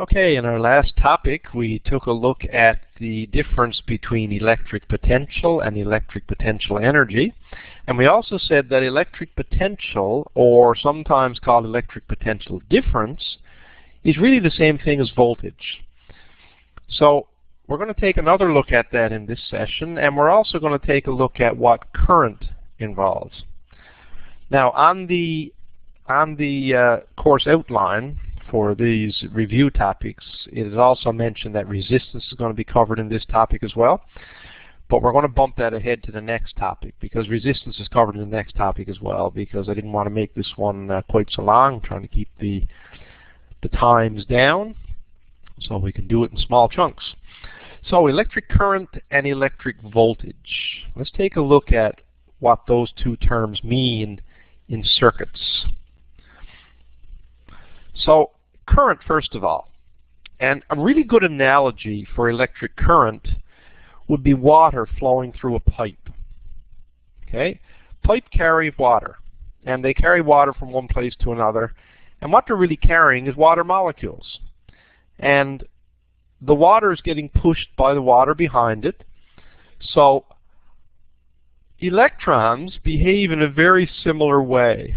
Okay, in our last topic we took a look at the difference between electric potential and electric potential energy. And we also said that electric potential, or sometimes called electric potential difference, is really the same thing as voltage. So we're going to take another look at that in this session, and we're also going to take a look at what current involves. Now on the course outline for these review topics, it is also mentioned that resistance is going to be covered in this topic as well. But we're going to bump that ahead to the next topic because resistance is covered in the next topic as well, because I didn't want to make this one quite so long, trying to keep the times down so we can do it in small chunks. So electric current and electric voltage. Let's take a look at what those two terms mean in circuits. So current, first of all, and a really good analogy for electric current would be water flowing through a pipe. Okay? Pipe carry water, and they carry water from one place to another, and what they're really carrying is water molecules. And the water is getting pushed by the water behind it. So electrons behave in a very similar way.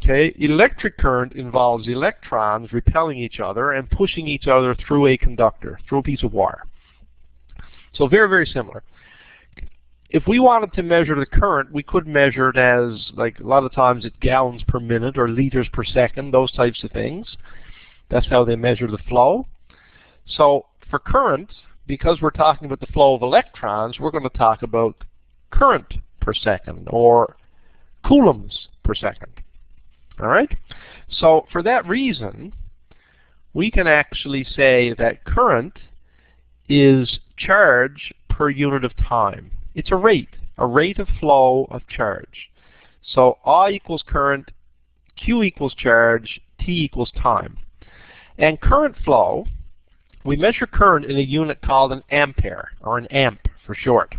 Okay? Electric current involves electrons repelling each other and pushing each other through a conductor, through a piece of wire. So very, very similar. If we wanted to measure the current, we could measure it as, like a lot of times, it's gallons per minute or liters per second, those types of things. That's how they measure the flow. So for current, because we're talking about the flow of electrons, we're going to talk about current per second, or coulombs per second. All right? So for that reason, we can actually say that current is charge per unit of time. It's a rate of flow of charge. So I equals current, Q equals charge, T equals time. And current flow, we measure current in a unit called an ampere, or an amp for short.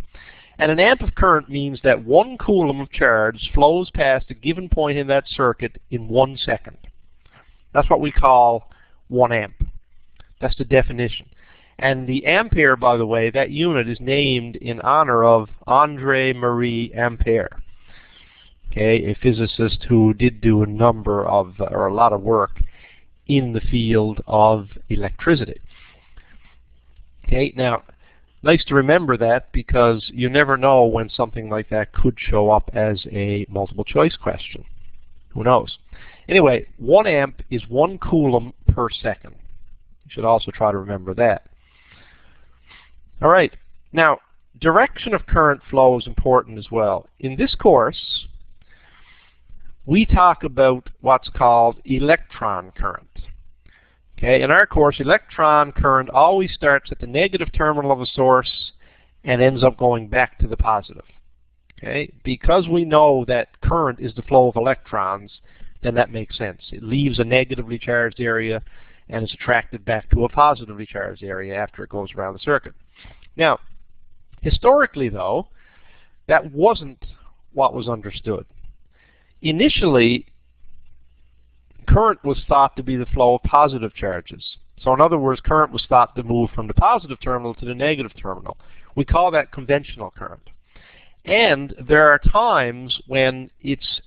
And an amp of current means that 1 coulomb of charge flows past a given point in that circuit in 1 second. That's what we call 1 amp. That's the definition. And the ampere, by the way, that unit is named in honor of André Marie Ampere, okay, a physicist who did do a number of, or a lot of work in the field of electricity. Okay, now, nice to remember that, because you never know when something like that could show up as a multiple choice question. Who knows? Anyway, 1 amp is 1 coulomb per second. You should also try to remember that. All right. Now, direction of current flow is important as well. In this course, we talk about what's called electron current. Okay, in our course, electron current always starts at the negative terminal of a source and ends up going back to the positive. Okay, because we know that current is the flow of electrons, then that makes sense. It leaves a negatively charged area and is attracted back to a positively charged area after it goes around the circuit. Now, historically though, that wasn't what was understood. Initially, current was thought to be the flow of positive charges. So in other words, current was thought to move from the positive terminal to the negative terminal. We call that conventional current. And there are times when it's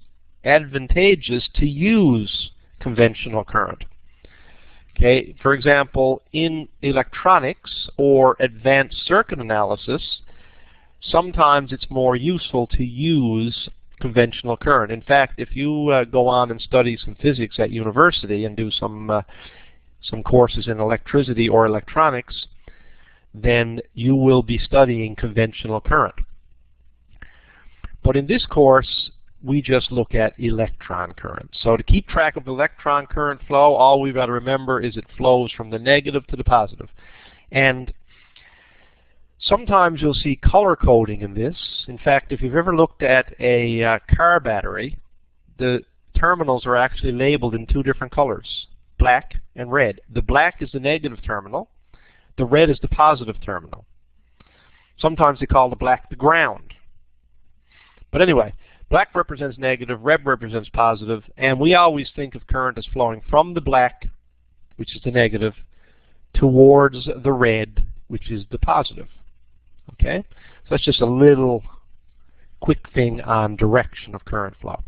advantageous to use conventional current. Okay, for example, in electronics or advanced circuit analysis, sometimes it's more useful to use conventional current. In fact, if you go on and study some physics at university and do some courses in electricity or electronics, then you will be studying conventional current. But in this course, we just look at electron current. So to keep track of electron current flow, all we've got to remember is it flows from the negative to the positive. And sometimes you'll see color coding in this. In fact, if you've ever looked at a car battery, the terminals are actually labeled in 2 different colors, black and red. The black is the negative terminal. The red is the positive terminal. Sometimes they call the black the ground. But anyway, black represents negative, red represents positive, and we always think of current as flowing from the black, which is the negative, towards the red, which is the positive. Okay? So that's just a little quick thing on direction of current flow.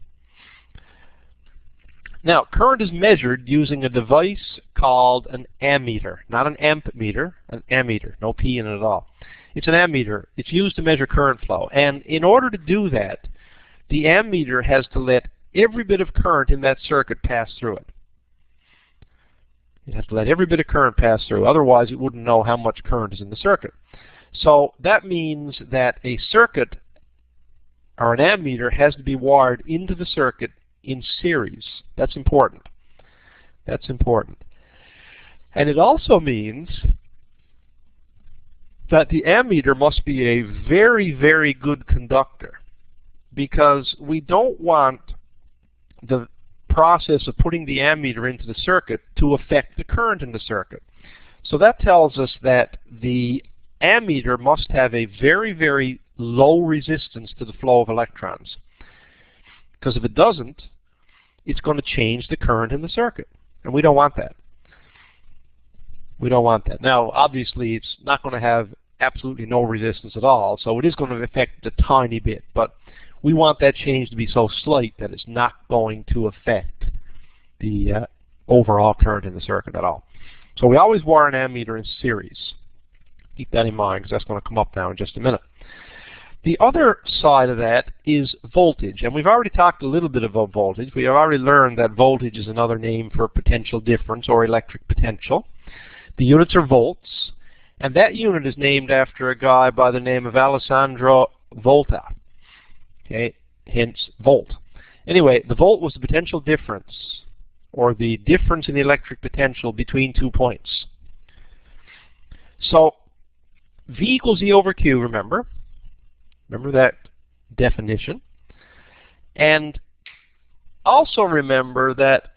Now, current is measured using a device called an ammeter. Not an amp meter, an ammeter. No P in it at all. It's an ammeter. It's used to measure current flow. And in order to do that, the ammeter has to let every bit of current in that circuit pass through it. It has to let every bit of current pass through. Otherwise, it wouldn't know how much current is in the circuit. So that means that a circuit, or an ammeter, has to be wired into the circuit in series. That's important. That's important. And it also means that the ammeter must be a very, very good conductor, because we don't want the process of putting the ammeter into the circuit to affect the current in the circuit. So that tells us that the ammeter must have a very, very low resistance to the flow of electrons. Because if it doesn't, it's going to change the current in the circuit. And we don't want that. We don't want that. Now, obviously, it's not going to have absolutely no resistance at all, so it is going to affect a tiny bit. But we want that change to be so slight that it's not going to affect the overall current in the circuit at all. So we always wire an ammeter in series. Keep that in mind, because that's going to come up now in just a minute. The other side of that is voltage, and we've already talked a little bit about voltage. We have already learned that voltage is another name for potential difference or electric potential. The units are volts, and that unit is named after a guy by the name of Alessandro Volta. Okay, hence volt. Anyway, the volt was the potential difference, or the difference in the electric potential between 2 points. So V equals E over Q, remember? Remember that definition. And also remember that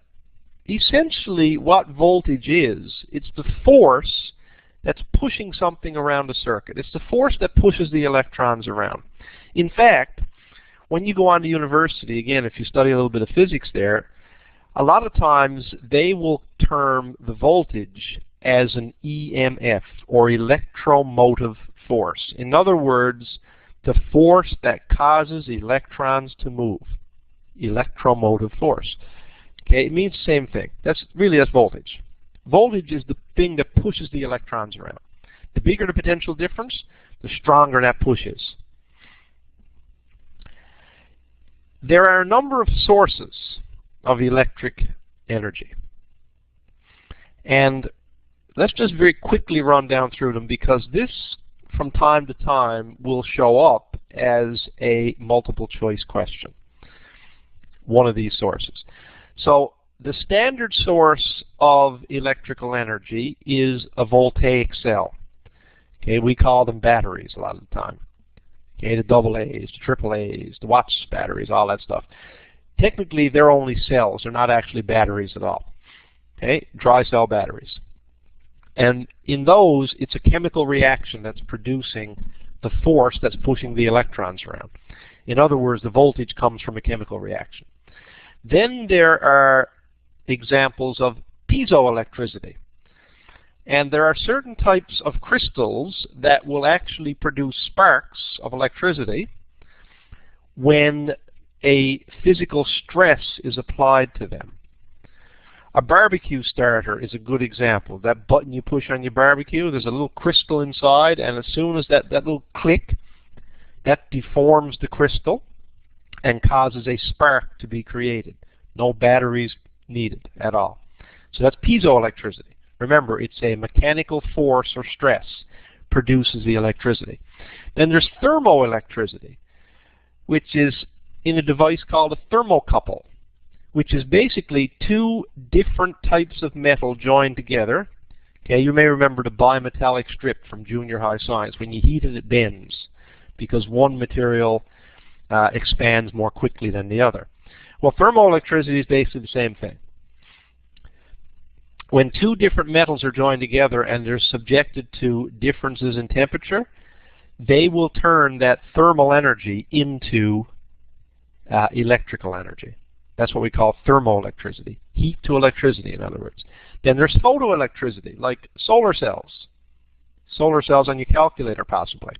essentially what voltage is, it's the force that's pushing something around a circuit. It's the force that pushes the electrons around. In fact, when you go on to university, again, if you study a little bit of physics there, a lot of times they will term the voltage as an EMF, or electromotive force. In other words, the force that causes electrons to move. Electromotive force. Okay, it means the same thing. That's voltage. Voltage is the thing that pushes the electrons around. The bigger the potential difference, the stronger that push is. There are a number of sources of electric energy. And let's just very quickly run down through them, because this, from time to time, will show up as a multiple choice question. One of these sources. So the standard source of electrical energy is a voltaic cell. Okay, we call them batteries a lot of the time. Okay, the AA's, the AAA's, the Watts batteries, all that stuff. Technically, they're only cells. They're not actually batteries at all. Okay, dry cell batteries. And in those, it's a chemical reaction that's producing the force that's pushing the electrons around. In other words, the voltage comes from a chemical reaction. Then there are examples of piezoelectricity. And there are certain types of crystals that will actually produce sparks of electricity when a physical stress is applied to them. A barbecue starter is a good example. That button you push on your barbecue, there's a little crystal inside, and as soon as that little click, that deforms the crystal and causes a spark to be created. No batteries needed at all. So that's piezoelectricity. Remember, it's a mechanical force or stress produces the electricity. Then there's thermoelectricity, which is in a device called a thermocouple, which is basically two different types of metal joined together. Okay, you may remember the bimetallic strip from junior high science. When you heat it, it bends because one material expands more quickly than the other. Well, thermoelectricity is basically the same thing. When two different metals are joined together and they're subjected to differences in temperature, they will turn that thermal energy into electrical energy. That's what we call thermoelectricity. Heat to electricity, in other words. Then there's photoelectricity, like solar cells. Solar cells on your calculator, possibly.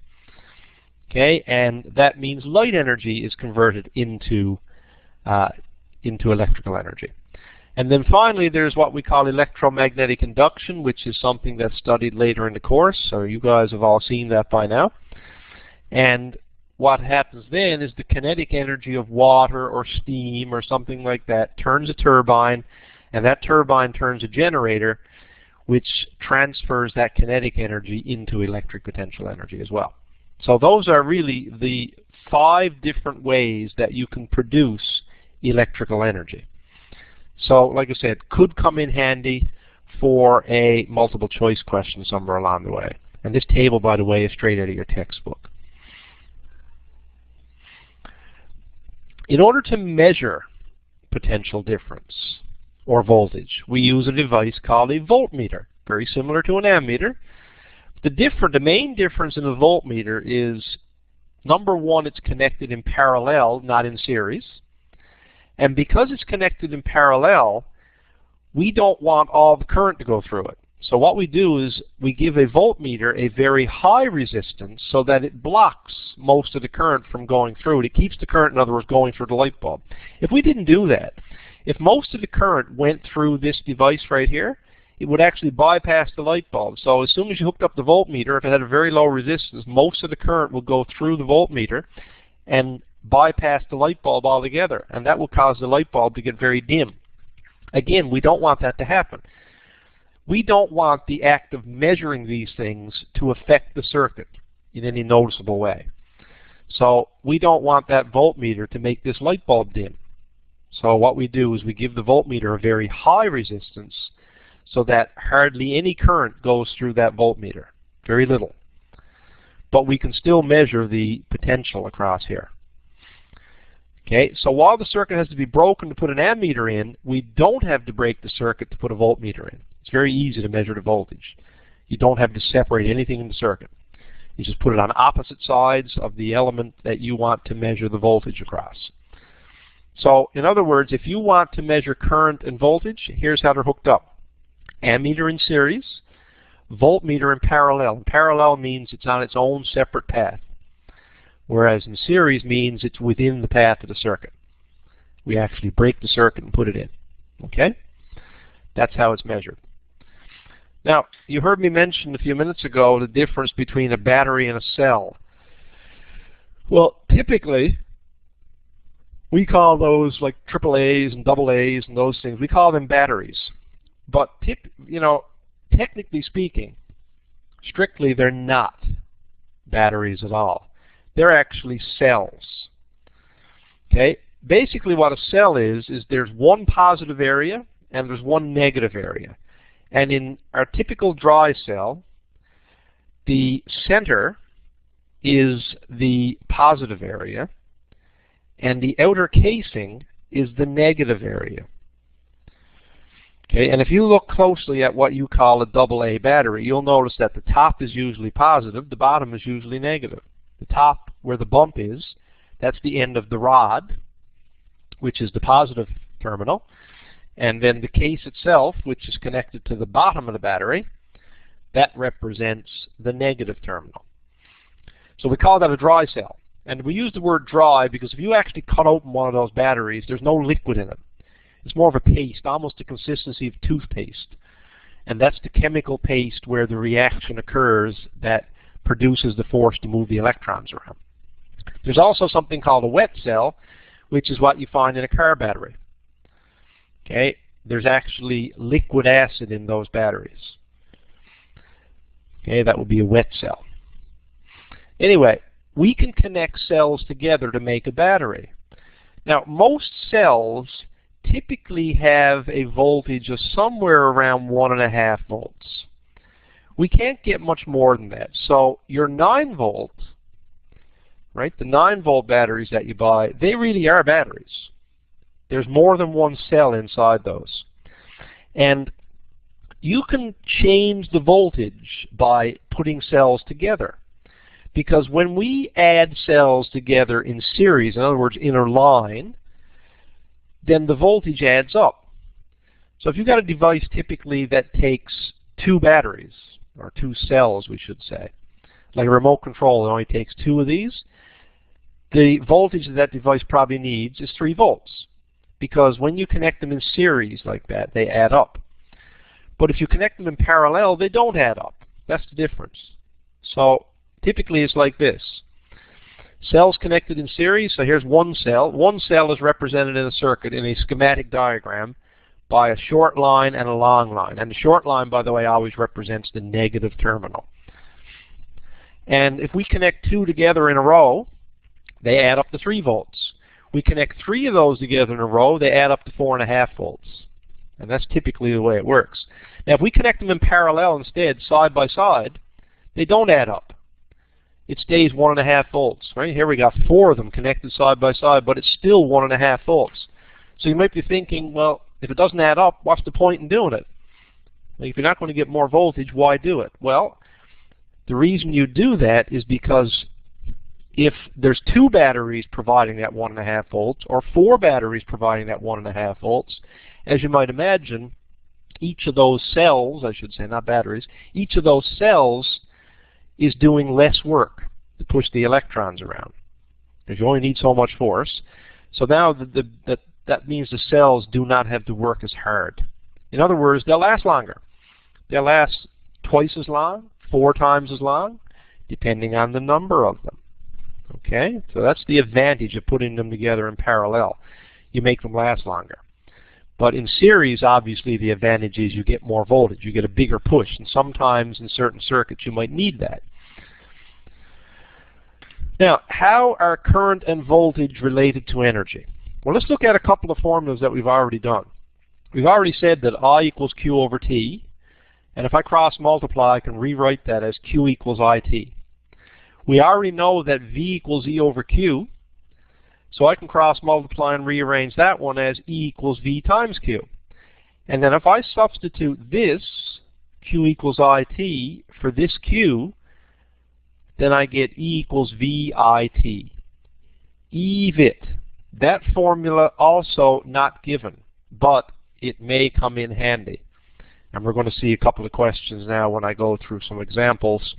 Okay, and that means light energy is converted into electrical energy. And then finally, there's what we call electromagnetic induction, which is something that's studied later in the course. So you guys have all seen that by now. And what happens then is the kinetic energy of water or steam or something like that turns a turbine, and that turbine turns a generator, which transfers that kinetic energy into electric potential energy as well. So those are really the 5 different ways that you can produce electrical energy. So, like I said, could come in handy for a multiple choice question somewhere along the way. And this table, by the way, is straight out of your textbook. In order to measure potential difference or voltage, we use a device called a voltmeter, very similar to an ammeter. The main difference in a voltmeter is, number one, it's connected in parallel, not in series. And because it's connected in parallel, we don't want all the current to go through it. So what we do is we give a voltmeter a very high resistance so that it blocks most of the current from going through it. It keeps the current, in other words, going through the light bulb. If we didn't do that, if most of the current went through this device right here, it would actually bypass the light bulb. So as soon as you hooked up the voltmeter, if it had a very low resistance, most of the current will go through the voltmeter and bypass the light bulb altogether, and that will cause the light bulb to get very dim. Again, we don't want that to happen. We don't want the act of measuring these things to affect the circuit in any noticeable way. So we don't want that voltmeter to make this light bulb dim. So what we do is we give the voltmeter a very high resistance so that hardly any current goes through that voltmeter, very little. But we can still measure the potential across here. Okay, so while the circuit has to be broken to put an ammeter in, we don't have to break the circuit to put a voltmeter in. It's very easy to measure the voltage. You don't have to separate anything in the circuit. You just put it on opposite sides of the element that you want to measure the voltage across. So, in other words, if you want to measure current and voltage, here's how they're hooked up. Ammeter in series, voltmeter in parallel. And parallel means it's on its own separate path, whereas in series means it's within the path of the circuit. We actually break the circuit and put it in. Okay? That's how it's measured. Now, you heard me mention a few minutes ago the difference between a battery and a cell. Well, typically, we call those like AAAs and AA's and those things, we call them batteries. But, technically speaking, strictly, they're not batteries at all. They're actually cells. Okay? Basically what a cell is there's one positive area and there's one negative area. And in our typical dry cell, the center is the positive area and the outer casing is the negative area. Okay, and if you look closely at what you call a AA battery, you'll notice that the top is usually positive, the bottom is usually negative. The top, where the bump is, that's the end of the rod, which is the positive terminal. And then the case itself, which is connected to the bottom of the battery, that represents the negative terminal. So we call that a dry cell. And we use the word dry because if you actually cut open one of those batteries, there's no liquid in it. It's more of a paste, almost the consistency of toothpaste. And that's the chemical paste where the reaction occurs that produces the force to move the electrons around. There's also something called a wet cell, which is what you find in a car battery. Okay, there's actually liquid acid in those batteries. Okay, that would be a wet cell. Anyway, we can connect cells together to make a battery. Now, most cells typically have a voltage of somewhere around 1.5 volts. We can't get much more than that. So your 9 volt, right, the 9 volt batteries that you buy, they really are batteries. There's more than one cell inside those. And you can change the voltage by putting cells together. Because when we add cells together in series, in other words, in a line, then the voltage adds up. So if you've got a device typically that takes 2 batteries, or 2 cells we should say, like a remote control, it only takes 2 of these, the voltage that device probably needs is 3 volts. Because when you connect them in series like that, they add up. But if you connect them in parallel, they don't add up. That's the difference. So typically it's like this. Cells connected in series, so here's one cell. One cell is represented in a circuit in a schematic diagram by a short line and a long line. And the short line, by the way, always represents the negative terminal. And if we connect 2 together in a row, they add up to 3 volts. We connect 3 of those together in a row, they add up to 4.5 volts. And that's typically the way it works. Now if we connect them in parallel instead, side by side, they don't add up. It stays 1.5 volts. Right? Here we got 4 of them connected side by side, but it's still 1.5 volts. So you might be thinking, well, if it doesn't add up, what's the point in doing it? Like, if you're not going to get more voltage, why do it? Well, the reason you do that is because if there's 2 batteries providing that 1.5 volts, or 4 batteries providing that 1.5 volts, as you might imagine, each of those cells, I should say, not batteries, each of those cells is doing less work to push the electrons around, because you only need so much force. So now that means the cells do not have to work as hard. In other words, they'll last longer. They'll last twice as long, 4 times as long, depending on the number of them. Okay, so that's the advantage of putting them together in parallel. You make them last longer. But in series, obviously, the advantage is you get more voltage. You get a bigger push, and sometimes in certain circuits you might need that. Now, how are current and voltage related to energy? Well, let's look at a couple of formulas that we've already done. We've already said that I equals Q over T, and if I cross multiply, I can rewrite that as Q equals IT. We already know that V equals E over Q, so I can cross multiply and rearrange that one as E equals V times Q. And then if I substitute this, Q equals IT, for this Q, then I get E equals VIT. EVIT. That formula also not given, but it may come in handy. And we're going to see a couple of questions now when I go through some examples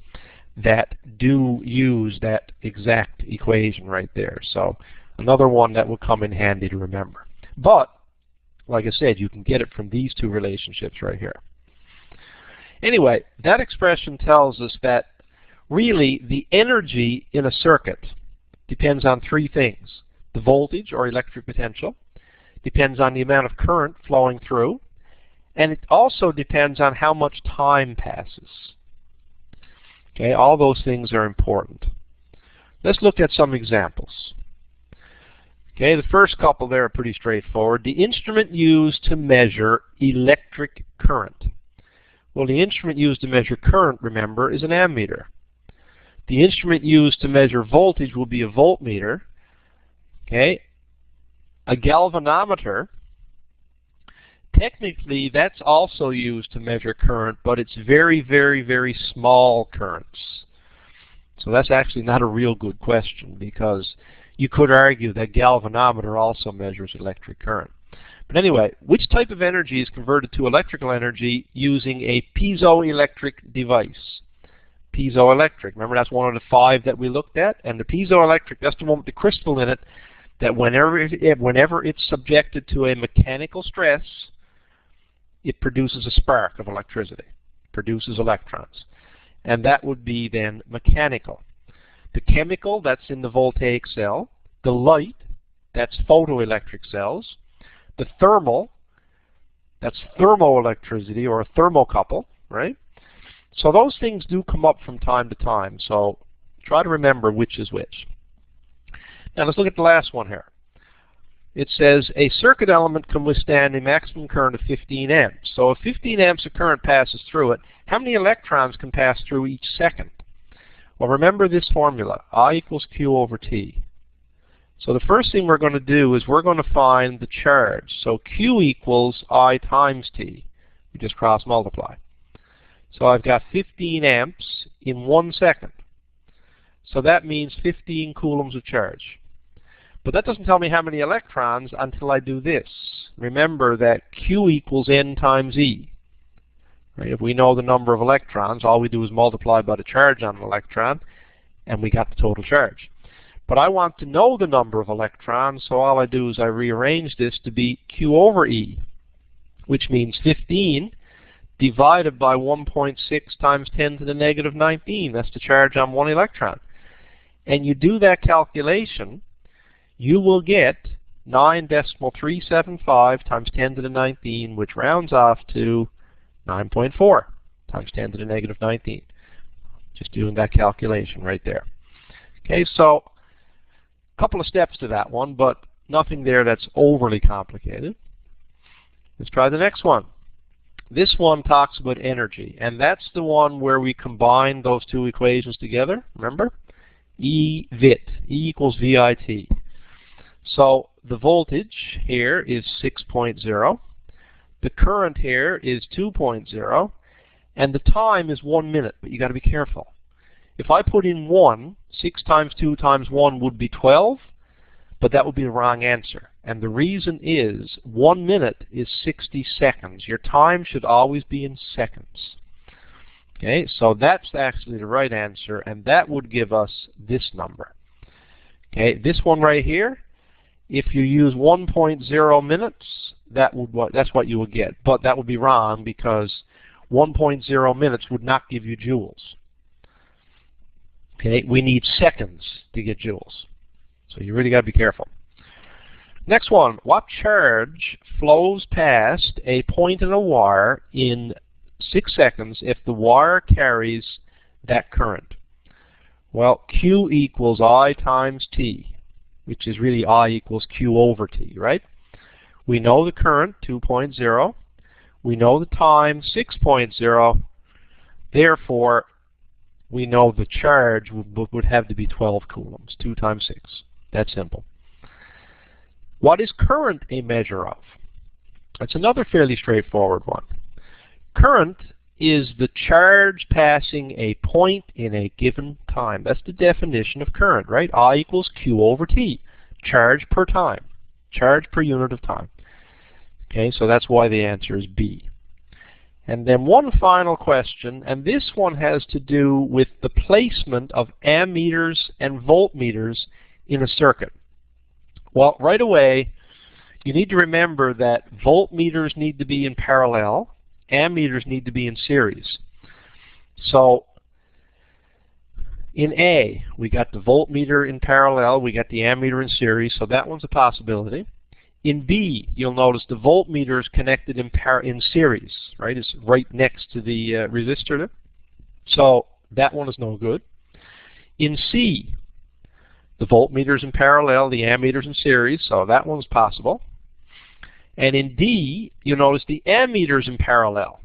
that do use that exact equation right there. So another one that will come in handy to remember. But, like I said, you can get it from these 2 relationships right here. Anyway, that expression tells us that really the energy in a circuit depends on 3 things. The voltage, or electric potential, depends on the amount of current flowing through, and it also depends on how much time passes. Okay, all those things are important. Let's look at some examples. Okay, the first couple there are pretty straightforward. The instrument used to measure electric current. Well, the instrument used to measure current, remember, is an ammeter. The instrument used to measure voltage will be a voltmeter. Okay, a galvanometer, technically that's also used to measure current, but it's very, very, very small currents. So that's actually not a real good question, because you could argue that galvanometer also measures electric current. But anyway, which type of energy is converted to electrical energy using a piezoelectric device? Piezoelectric, remember that's one of the 5 that we looked at? And the piezoelectric, that's the one with the crystal in it, that whenever it's subjected to a mechanical stress, it produces a spark of electricity, produces electrons. And that would be then mechanical. The chemical, that's in the voltaic cell. The light, that's photoelectric cells. The thermal, that's thermoelectricity, or a thermocouple, right? So those things do come up from time to time, so try to remember which is which. Now let's look at the last one here. It says a circuit element can withstand a maximum current of 15 amps. So if 15 amps of current passes through it, how many electrons can pass through each second? Well, remember this formula, I equals Q over T. So the first thing we're going to do is we're going to find the charge. So Q equals I times T. We just cross multiply. So I've got 15 amps in 1 second. So that means 15 coulombs of charge. But that doesn't tell me how many electrons until I do this. Remember that Q equals N times E. Right? If we know the number of electrons, all we do is multiply by the charge on an electron, and we got the total charge. But I want to know the number of electrons, so all I do is I rearrange this to be Q over E, which means 15 divided by 1.6 times 10 to the negative 19. That's the charge on one electron. And you do that calculation, you will get 9.375 times 10 to the 19, which rounds off to 9.4 times 10 to the negative 19. Just doing that calculation right there. Okay, so a couple of steps to that one, but nothing there that's overly complicated. Let's try the next one. This one talks about energy, and that's the one where we combine those two equations together, remember? E VIT, E equals VIT. So the voltage here is 6.0, the current here is 2.0, and the time is 1 minute, but you got to be careful. If I put in 1, 6 times 2 times 1 would be 12, but that would be the wrong answer. And the reason is 1 minute is 60 seconds. Your time should always be in seconds. Okay, so that's actually the right answer, and that would give us this number. Okay, this one right here, if you use 1.0 minutes, that's what you would get. But that would be wrong because 1.0 minutes would not give you joules. Okay, we need seconds to get joules. So you really got to be careful. Next one, what charge flows past a point in a wire in 6 seconds if the wire carries that current? Well, Q equals I times T, which is really I equals Q over T, right? We know the current, 2.0. We know the time, 6.0. Therefore, we know the charge would have to be 12 coulombs, 2 times 6. That's simple. What is current a measure of? That's another fairly straightforward one. Current is the charge passing a point in a given time. That's the definition of current, right? I equals Q over T, charge per time, charge per unit of time. Okay, so that's why the answer is B. And then one final question, and this one has to do with the placement of ammeters and voltmeters in a circuit. Well, right away, you need to remember that voltmeters need to be in parallel, ammeters need to be in series. So in A, we got the voltmeter in parallel, we got the ammeter in series, so that one's a possibility. In B, you'll notice the voltmeter is connected in series, right? It's right next to the resistor there. So that one is no good. In C, the voltmeter is in parallel, the ammeter is in series, so that one's possible. And in D, you'll notice the ammeter is in parallel.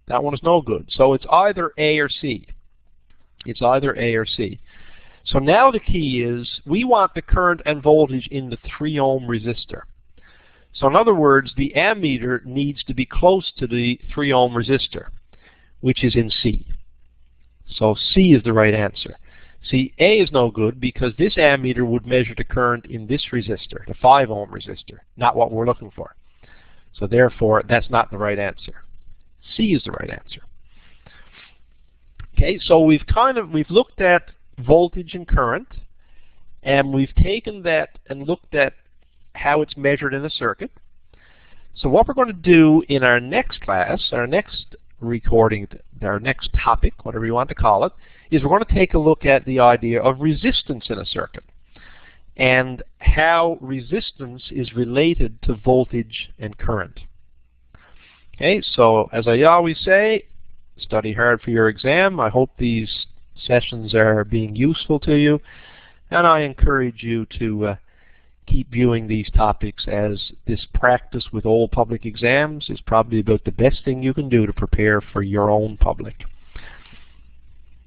That one is no good. So it's either A or C. It's either A or C. So now the key is we want the current and voltage in the 3 ohm resistor. So in other words, the ammeter needs to be close to the 3 ohm resistor, which is in C. So C is the right answer. See, A is no good because this ammeter would measure the current in this resistor, the 5 ohm resistor, not what we're looking for. So therefore, that's not the right answer. C is the right answer. Okay, so we've looked at voltage and current, and we've taken that and looked at how it's measured in a circuit. So what we're going to do in our next class, our next recording, our next topic, whatever you want to call it, is we're going to take a look at the idea of resistance in a circuit and how resistance is related to voltage and current. Okay, so as I always say, study hard for your exam. I hope these sessions are being useful to you, and I encourage you to keep viewing these topics, as this practice with all public exams is probably about the best thing you can do to prepare for your own public.